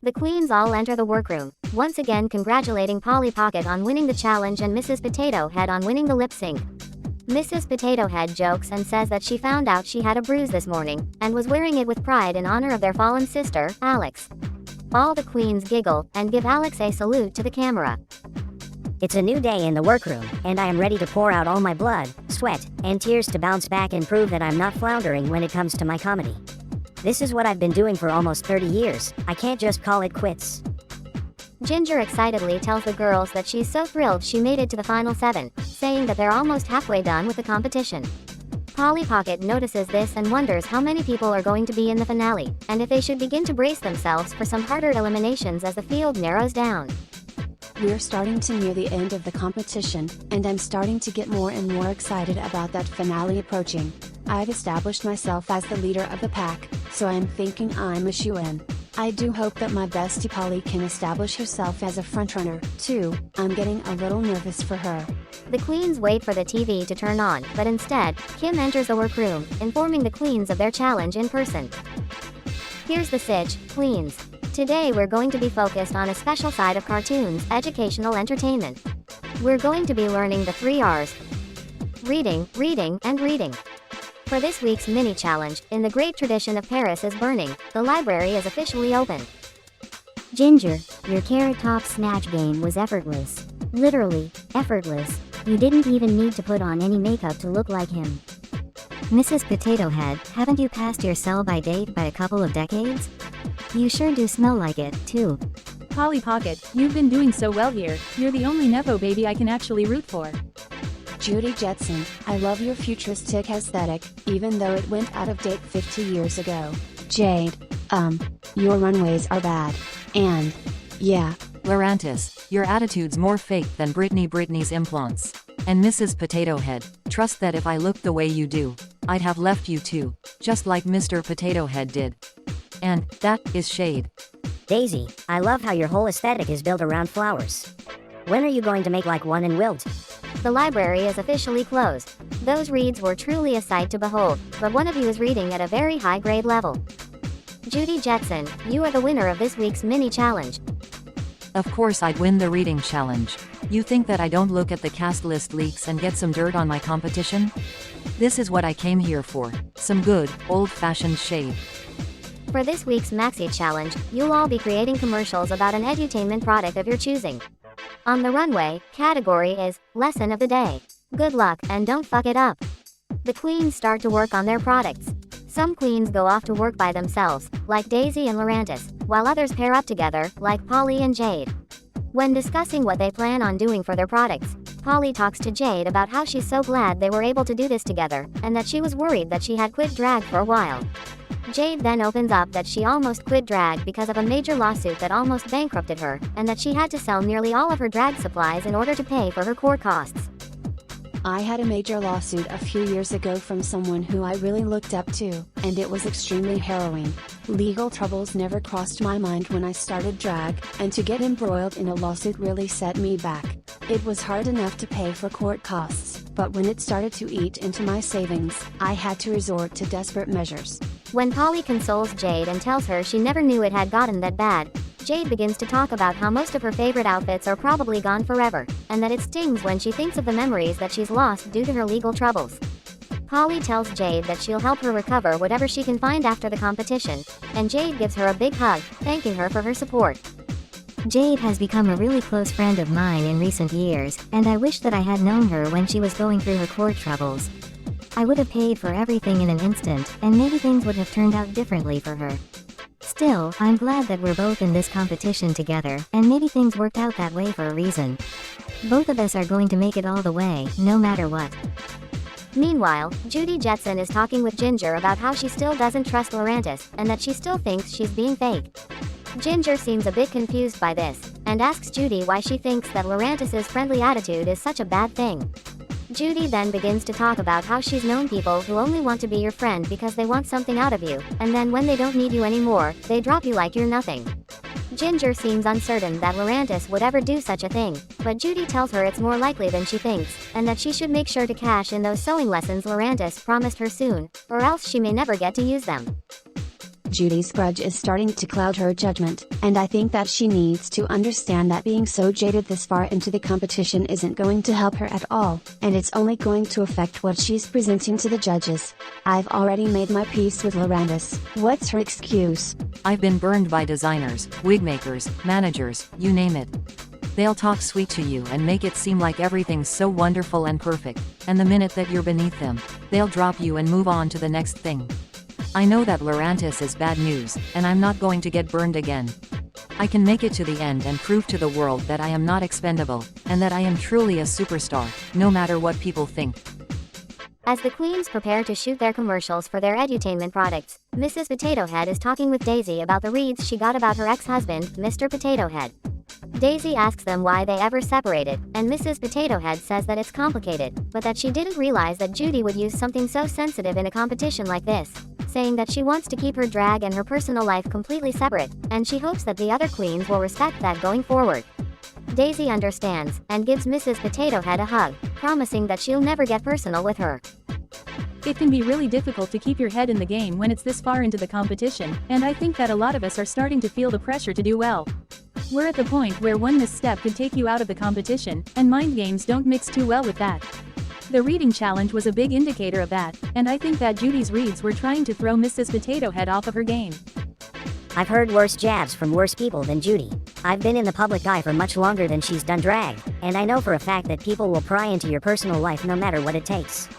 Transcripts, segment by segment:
The queens all enter the workroom, once again congratulating Polly Pocket on winning the challenge and Mrs. Potato Head on winning the lip sync. Mrs. Potato Head jokes and says that she found out she had a bruise this morning, and was wearing it with pride in honor of their fallen sister, Alex. All the queens giggle, and give Alex a salute to the camera. It's a new day in the workroom, and I am ready to pour out all my blood, sweat, and tears to bounce back and prove that I'm not floundering when it comes to my comedy. This is what I've been doing for almost 30 years, I can't just call it quits. Ginger excitedly tells the girls that she's so thrilled she made it to the final 7, saying that they're almost halfway done with the competition. Polly Pocket notices this and wonders how many people are going to be in the finale, and if they should begin to brace themselves for some harder eliminations as the field narrows down. We're starting to near the end of the competition, and I'm starting to get more and more excited about that finale approaching. I've established myself as the leader of the pack, so I'm thinking I'm a shoo-in. I do hope that my bestie Polly can establish herself as a frontrunner, too. I'm getting a little nervous for her. The queens wait for the TV to turn on, but instead, Kim enters the workroom, informing the queens of their challenge in person. Here's the sitch, queens. Today we're going to be focused on a special side of cartoons, educational entertainment. We're going to be learning the 3 R's. Reading, reading, and reading. For this week's mini-challenge, in the great tradition of Paris is burning, the library is officially open. Ginger, your Carrot Top snatch game was effortless. Literally, effortless. You didn't even need to put on any makeup to look like him. Mrs. Potato Head, haven't you passed your sell-by date by a couple of decades? You sure do smell like it, too. Polly Pocket, you've been doing so well here, you're the only Nepo baby I can actually root for. Judy Jetson, I love your futuristic aesthetic, even though it went out of date 50 years ago. Jade, your runways are bad. And, yeah. Larantis, your attitude's more fake than Britney's implants. And Mrs. Potato Head, trust that if I looked the way you do, I'd have left you too, just like Mr. Potato Head did. And, that is shade. Daisy, I love how your whole aesthetic is built around flowers. When are you going to make like one in Wilt? The library is officially closed. Those reads were truly a sight to behold, but one of you is reading at a very high grade level. Judy Jetson, you are the winner of this week's mini-challenge. Of course I'd win the reading challenge. You think that I don't look at the cast list leaks and get some dirt on my competition? This is what I came here for, some good, old-fashioned shade. For this week's Maxi Challenge, you'll all be creating commercials about an edutainment product of your choosing. On the runway, category is Lesson of the Day. Good luck, and don't fuck it up. The queens start to work on their products. Some queens go off to work by themselves, like Daisy and Larantis, while others pair up together, like Polly and Jade. When discussing what they plan on doing for their products, Polly talks to Jade about how she's so glad they were able to do this together, and that she was worried that she had quit drag for a while. Jade then opens up that she almost quit drag because of a major lawsuit that almost bankrupted her, and that she had to sell nearly all of her drag supplies in order to pay for her court costs. I had a major lawsuit a few years ago from someone who I really looked up to, and it was extremely harrowing. Legal troubles never crossed my mind when I started drag, and to get embroiled in a lawsuit really set me back. It was hard enough to pay for court costs, but when it started to eat into my savings, I had to resort to desperate measures. When Polly consoles Jade and tells her she never knew it had gotten that bad, Jade begins to talk about how most of her favorite outfits are probably gone forever, and that it stings when she thinks of the memories that she's lost due to her legal troubles. Polly tells Jade that she'll help her recover whatever she can find after the competition, and Jade gives her a big hug, thanking her for her support. Jade has become a really close friend of mine in recent years, and I wish that I had known her when she was going through her court troubles. I would have paid for everything in an instant, and maybe things would have turned out differently for her. Still, I'm glad that we're both in this competition together, and maybe things worked out that way for a reason. Both of us are going to make it all the way, no matter what. Meanwhile, Judy Jetson is talking with Ginger about how she still doesn't trust Larantis, and that she still thinks she's being fake. Ginger seems a bit confused by this, and asks Judy why she thinks that Larantis' friendly attitude is such a bad thing. Judy then begins to talk about how she's known people who only want to be your friend because they want something out of you, and then when they don't need you anymore, they drop you like you're nothing. Ginger seems uncertain that Larantis would ever do such a thing, but Judy tells her it's more likely than she thinks, and that she should make sure to cash in those sewing lessons Larantis promised her soon, or else she may never get to use them. Judy's grudge is starting to cloud her judgment, and I think that she needs to understand that being so jaded this far into the competition isn't going to help her at all, and it's only going to affect what she's presenting to the judges. I've already made my peace with Lorantis. What's her excuse? I've been burned by designers, wig makers, managers, you name it. They'll talk sweet to you and make it seem like everything's so wonderful and perfect, and the minute that you're beneath them, they'll drop you and move on to the next thing. I know that Lorantis is bad news, and I'm not going to get burned again. I can make it to the end and prove to the world that I am not expendable, and that I am truly a superstar, no matter what people think. As the queens prepare to shoot their commercials for their edutainment products, Mrs. Potato Head is talking with Daisy about the reads she got about her ex-husband, Mr. Potato Head. Daisy asks them why they ever separated, and Mrs. Potato Head says that it's complicated, but that she didn't realize that Judy would use something so sensitive in a competition like this, saying that she wants to keep her drag and her personal life completely separate, and she hopes that the other queens will respect that going forward. Daisy understands, and gives Mrs. Potato Head a hug, promising that she'll never get personal with her. It can be really difficult to keep your head in the game when it's this far into the competition, and I think that a lot of us are starting to feel the pressure to do well. We're at the point where one misstep could take you out of the competition, and mind games don't mix too well with that. The reading challenge was a big indicator of that, and I think that Judy's reads were trying to throw Mrs. Potato Head off of her game. I've heard worse jabs from worse people than Judy. I've been in the public eye for much longer than she's done drag, and I know for a fact that people will pry into your personal life no matter what it takes.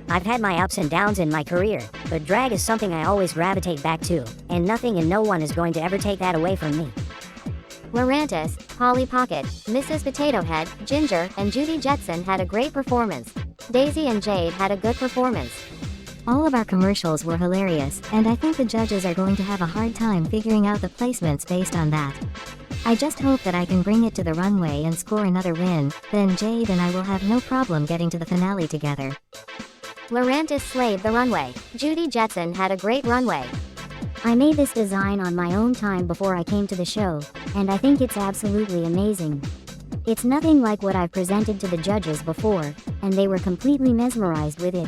I've had my ups and downs in my career, but drag is something I always gravitate back to, and nothing and no one is going to ever take that away from me. Lorantis, Polly Pocket, Mrs. Potato Head, Ginger, and Judy Jetson had a great performance. Daisy and Jade had a good performance. All of our commercials were hilarious, and I think the judges are going to have a hard time figuring out the placements based on that. I just hope that I can bring it to the runway and score another win, then Jade and I will have no problem getting to the finale together. Lorantis slayed the runway. Judy Jetson had a great runway. I made this design on my own time before I came to the show, and I think it's absolutely amazing. It's nothing like what I've presented to the judges before, and they were completely mesmerized with it.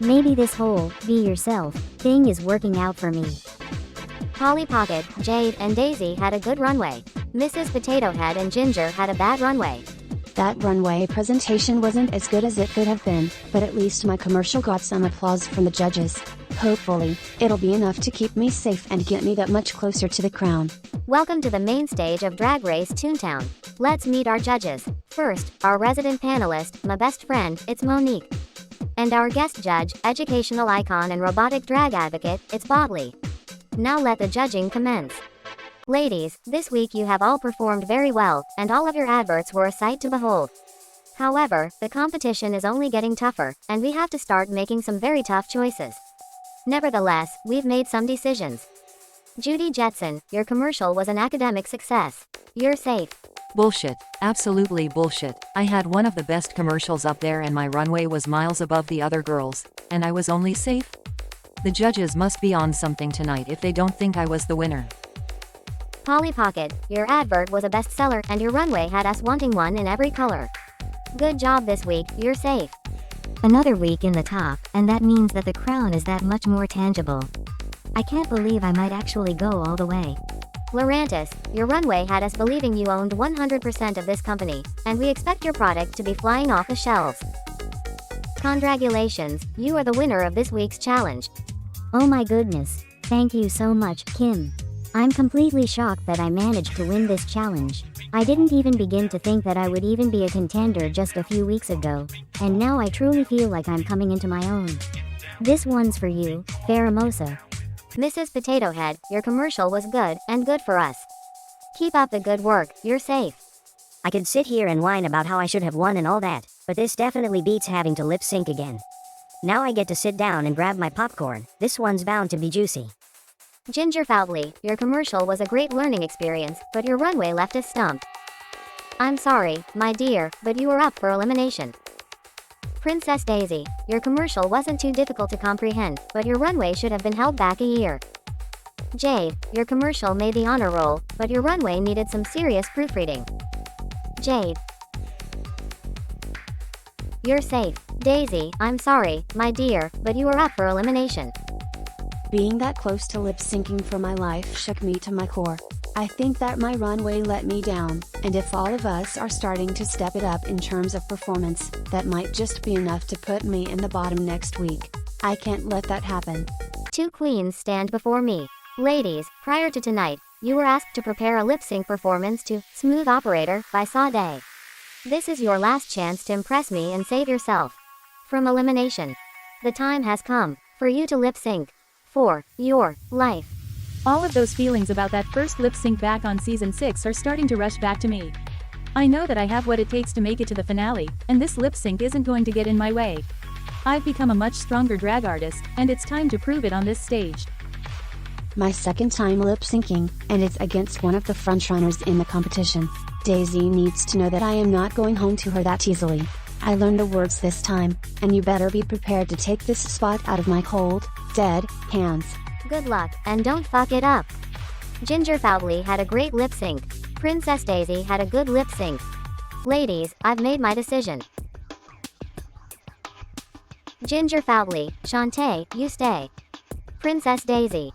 Maybe this whole be yourself thing is working out for me. Polly Pocket, Jade, and Daisy had a good runway. Mrs. Potato Head and Ginger had a bad runway. That runway presentation wasn't as good as it could have been, but at least my commercial got some applause from the judges. Hopefully, it'll be enough to keep me safe and get me that much closer to the crown. Welcome to the main stage of Drag Race Toontown. Let's meet our judges. First, our resident panelist, my best friend, it's Monique. And our guest judge, educational icon and robotic drag advocate, it's Botley. Now let the judging commence. Ladies, this week you have all performed very well, and all of your adverts were a sight to behold. However, the competition is only getting tougher, and we have to start making some very tough choices. Nevertheless, we've made some decisions. Judy Jetson, your commercial was an academic success. You're safe. Bullshit. Absolutely bullshit. I had one of the best commercials up there and my runway was miles above the other girls, and I was only safe? The judges must be on something tonight if they don't think I was the winner. Polly Pocket, your advert was a bestseller and your runway had us wanting one in every color. Good job this week, you're safe. Another week in the top, and that means that the crown is that much more tangible. I can't believe I might actually go all the way. Lorantis, your runway had us believing you owned 100% of this company, and we expect your product to be flying off the shelves. Congratulations, you are the winner of this week's challenge. Oh my goodness, thank you so much, Kim. I'm completely shocked that I managed to win this challenge. I didn't even begin to think that I would even be a contender just a few weeks ago, and now I truly feel like I'm coming into my own. This one's for you, Faramosa. Mrs. Potato Head, your commercial was good, and good for us. Keep up the good work, you're safe. I could sit here and whine about how I should have won and all that, but this definitely beats having to lip sync again. Now I get to sit down and grab my popcorn. This one's bound to be juicy. Ginger Foutley, your commercial was a great learning experience, but your runway left us stumped. I'm sorry, my dear, but you were up for elimination. Princess Daisy, your commercial wasn't too difficult to comprehend, but your runway should have been held back a year. Jade, your commercial made the honor roll, but your runway needed some serious proofreading. Jade, you're safe. Daisy, I'm sorry, my dear, but you are up for elimination. Being that close to lip syncing for my life shook me to my core. I think that my runway let me down, and if all of us are starting to step it up in terms of performance, that might just be enough to put me in the bottom next week. I can't let that happen. 2 queens stand before me. Ladies, prior to tonight, you were asked to prepare a lip-sync performance to Smooth Operator by Sade. This is your last chance to impress me and save yourself from elimination. The time has come for you to lip-sync for your life. All of those feelings about that first lip sync back on season 6 are starting to rush back to me. I know that I have what it takes to make it to the finale, and this lip sync isn't going to get in my way. I've become a much stronger drag artist, and it's time to prove it on this stage. My second time lip syncing, and it's against one of the frontrunners in the competition. Daisy needs to know that I am not going home to her that easily. I learned the words this time, and you better be prepared to take this spot out of my cold, dead hands. Good luck, and don't fuck it up. Ginger Fowley had a great lip sync. Princess Daisy had a good lip sync. Ladies, I've made my decision. Ginger Fowley, Shantae, you stay. Princess Daisy,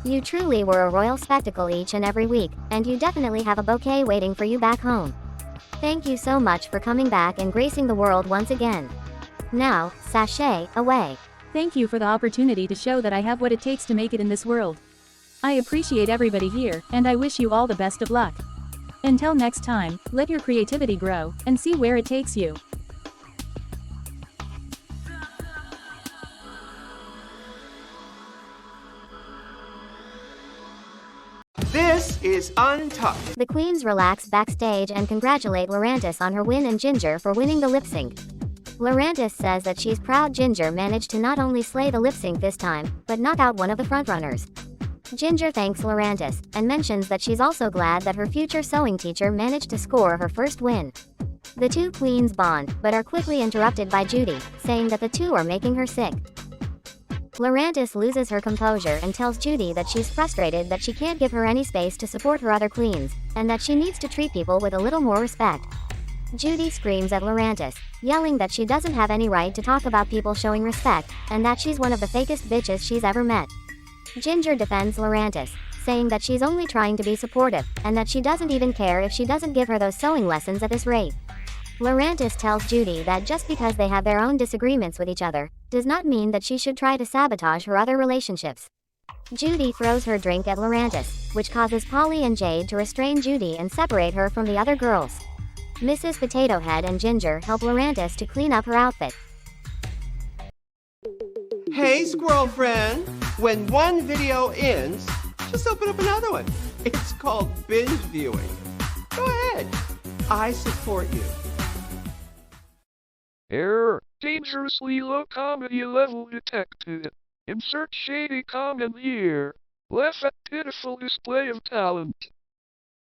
you truly were a royal spectacle each and every week, and you definitely have a bouquet waiting for you back home. Thank you so much for coming back and gracing the world once again. Now, sashay away. Thank you for the opportunity to show that I have what it takes to make it in this world. I appreciate everybody here, and I wish you all the best of luck. Until next time, let your creativity grow, and see where it takes you. This is Untucked. The queens relax backstage and congratulate Lurantis on her win and Ginger for winning the lip sync. Lurantis says that she's proud Ginger managed to not only slay the lip sync this time, but knock out one of the frontrunners. Ginger thanks Lurantis, and mentions that she's also glad that her future sewing teacher managed to score her first win. The 2 queens bond, but are quickly interrupted by Judy, saying that the 2 are making her sick. Lurantis loses her composure and tells Judy that she's frustrated that she can't give her any space to support her other queens, and that she needs to treat people with a little more respect. Judy screams at Lurantis, yelling that she doesn't have any right to talk about people showing respect, and that she's one of the fakest bitches she's ever met. Ginger defends Lurantis, saying that she's only trying to be supportive, and that she doesn't even care if she doesn't give her those sewing lessons at this rate. Lurantis tells Judy that just because they have their own disagreements with each other, does not mean that she should try to sabotage her other relationships. Judy throws her drink at Lurantis, which causes Polly and Jade to restrain Judy and separate her from the other girls. Mrs. Potato Head and Ginger help Lurantis to clean up her outfit. Hey, squirrel friend. When one video ends, just open up another one. It's called binge viewing. Go ahead. I support you. Error. Dangerously low comedy level detected. Insert shady comment here. Laugh at pitiful display of talent.